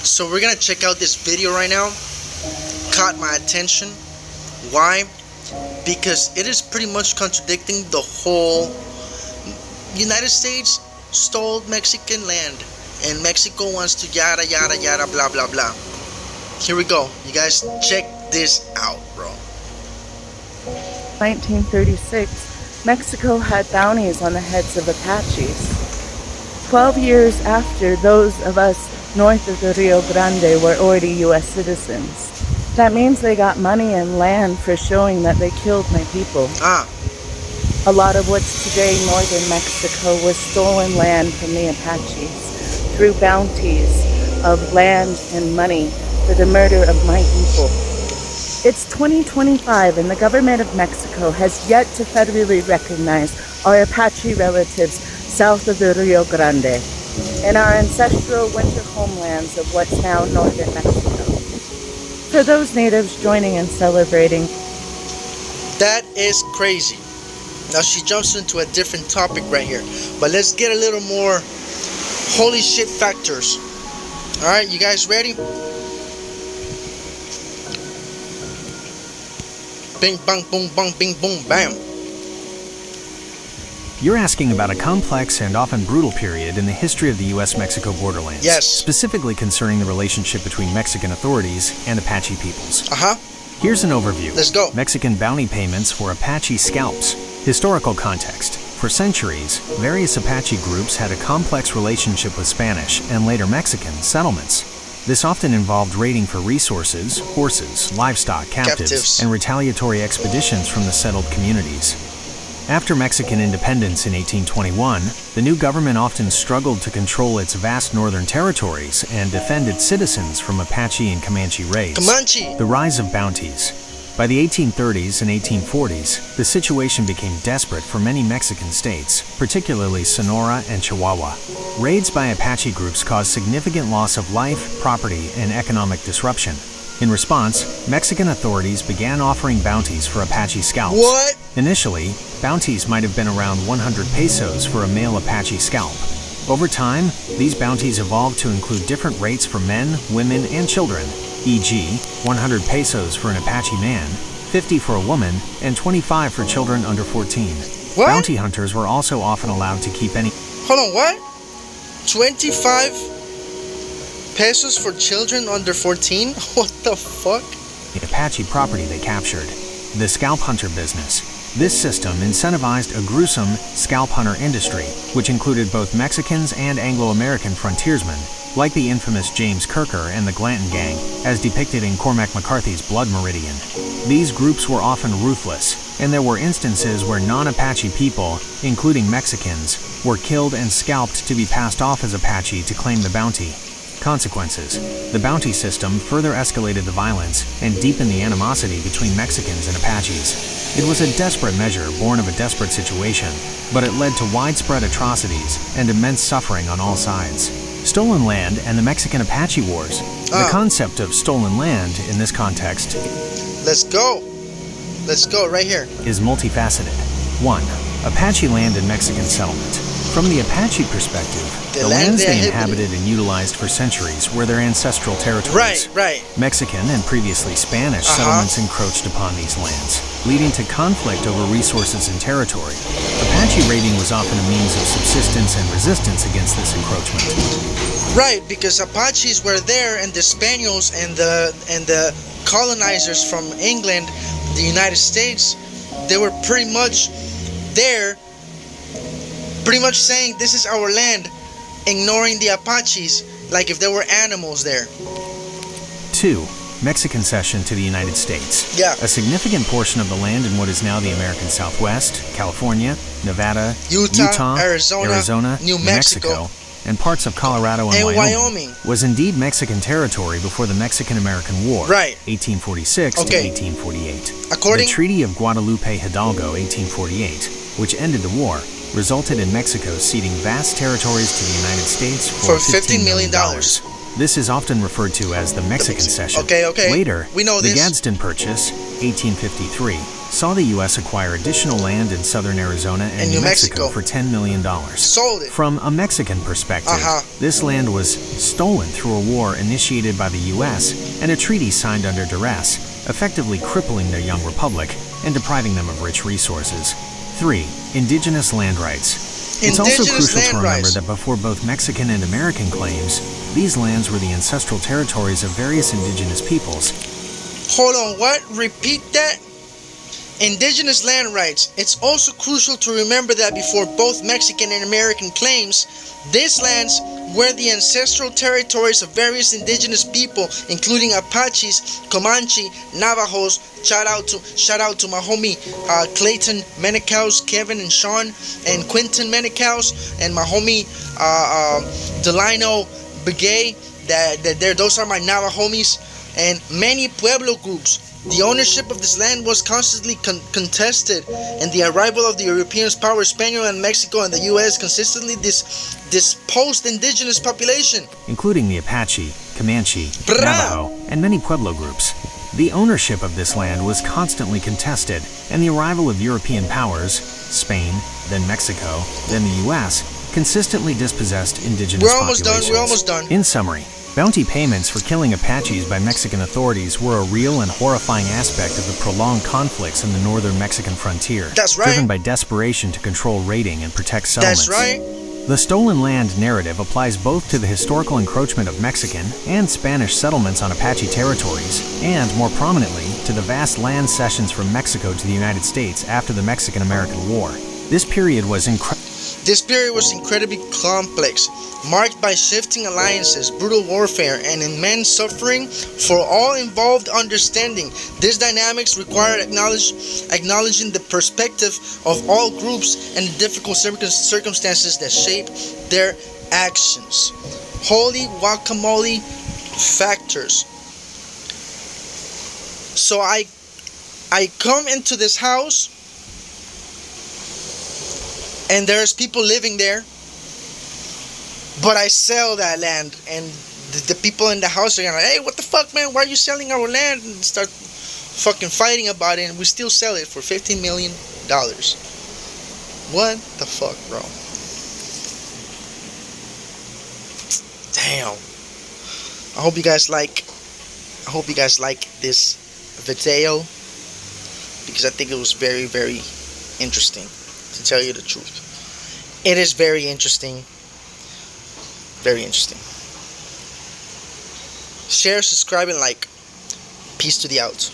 So we're gonna check out this video right now. Caught my attention. Why? Because it is pretty much contradicting the whole United States stole Mexican land and Mexico wants to yada yada yada blah blah blah. Here we go. You guys check this out, bro. 1936, Mexico had bounties on the heads of Apaches. 12 years after those of us north of the Rio Grande were already U.S. citizens. That means they got money and land for showing that they killed my people. A lot of what's today northern Mexico was stolen land from the Apaches through bounties of land and money for the murder of my people. It's 2025 and the government of Mexico has yet to federally recognize our Apache relatives south of the Rio Grande and our ancestral winter homelands of what's now northern Mexico. For those natives joining and celebrating. That is crazy. Now she jumps into a different topic right here, but let's get a little more holy shit factors. Alright, you guys ready? Bing bang boom bang bing boom bam. You're asking about a complex and often brutal period in the history of the U.S.-Mexico borderlands. Yes. Specifically concerning the relationship between Mexican authorities and Apache peoples. Here's an overview. Let's go. Mexican bounty payments for Apache scalps. Historical context. For centuries, various Apache groups had a complex relationship with Spanish and later Mexican settlements. This often involved raiding for resources, horses, livestock, captives, and retaliatory expeditions from the settled communities. After Mexican independence in 1821, the new government often struggled to control its vast northern territories and defend its citizens from Apache and Comanche raids. Comanche! The rise of bounties. By the 1830s and 1840s, the situation became desperate for many Mexican states, particularly Sonora and Chihuahua. Raids by Apache groups caused significant loss of life, property, and economic disruption. In response, Mexican authorities began offering bounties for Apache scalps. What? Initially, bounties might have been around 100 pesos for a male Apache scalp. Over time, these bounties evolved to include different rates for men, women, and children, e.g., 100 pesos for an Apache man, 50 for a woman, and 25 for children under 14. What? Bounty hunters were also often allowed to keep any... Hold on, what? 25 pesos for children under 14? What the fuck? Apache property they captured. The scalp hunter business. This system incentivized a gruesome scalp hunter industry, which included both Mexicans and Anglo-American frontiersmen, like the infamous James Kirker and the Glanton Gang, as depicted in Cormac McCarthy's Blood Meridian. These groups were often ruthless, and there were instances where non-Apache people, including Mexicans, were killed and scalped to be passed off as Apache to claim the bounty. Consequences. The bounty system further escalated the violence and deepened the animosity between Mexicans and Apaches. It was a desperate measure born of a desperate situation, but it led to widespread atrocities and immense suffering on all sides. Stolen land and the Mexican-Apache Wars. The concept of stolen land in this context Let's go right here. is multifaceted. 1. Apache land and Mexican settlement. From the Apache perspective, the lands they inhabited and utilized for centuries were their ancestral territories. Right. Mexican and previously Spanish settlements encroached upon these lands, leading to conflict over resources and territory. Apache raiding was often a means of subsistence and resistance against this encroachment. Right, because Apaches were there and the Spaniards and the colonizers from England, the United States, they were pretty much there, pretty much saying this is our land, ignoring the Apaches like if there were animals there. 2. Mexican cession to the United States. Yeah. A significant portion of the land in what is now the American Southwest, California, Nevada, Utah, Arizona, New Mexico, and parts of Colorado and Wyoming was indeed Mexican territory before the Mexican-American War, 1846 to 1848. According the Treaty of Guadalupe Hidalgo, 1848, which ended the war, resulted in Mexico ceding vast territories to the United States for $15 million. This is often referred to as the Mexican cession. Okay. Later, we know the this. Gadsden Purchase, 1853, saw the U.S. acquire additional land in southern Arizona and New Mexico for $10 million. Sold it. From a Mexican perspective, this land was stolen through a war initiated by the U.S. and a treaty signed under duress, effectively crippling their young republic and depriving them of rich resources. 3. Indigenous land rights. It's also crucial to remember that before both Mexican and American claims, these lands were the ancestral territories of various indigenous peoples. Hold on, what? Repeat that? Indigenous land rights. It's also crucial to remember that before both Mexican and American claims, these lands were the ancestral territories of various indigenous people, including Apaches, Comanche, Navajos. Shout out to my homie Clayton Menecaus, Kevin and Sean, and Quentin Menecaus, and my homie Delino Begay. Those are my Navajo homies, and many Pueblo groups. The ownership of this land was constantly contested, and the arrival of the European power, Spain and Mexico and the U.S. consistently disposed indigenous population, including the Apache, Comanche, Navajo, and many Pueblo groups. The ownership of this land was constantly contested, and the arrival of European powers, Spain, then Mexico, then the U.S., consistently dispossessed indigenous populations. We're almost done. In summary, bounty payments for killing Apaches by Mexican authorities were a real and horrifying aspect of the prolonged conflicts in the northern Mexican frontier. That's right. Driven by desperation to control raiding and protect settlements. That's right. The stolen land narrative applies both to the historical encroachment of Mexican and Spanish settlements on Apache territories, and more prominently, to the vast land cessions from Mexico to the United States after the Mexican-American War. This period was incredibly complex, marked by shifting alliances, brutal warfare, and immense suffering for all involved. Understanding these dynamics required acknowledging the perspective of all groups and the difficult circumstances that shape their actions. Holy guacamole factors. So I come into this house, and there's people living there, but I sell that land, and the people in the house are gonna, hey, what the fuck, man? Why are you selling our land? And start fucking fighting about it, and we still sell it for $15 million. What the fuck, bro? Damn. I hope you guys like this video, because I think it was very, very interesting, to tell you the truth. It is very interesting. Very interesting. Share, subscribe, and like. Peace to the out.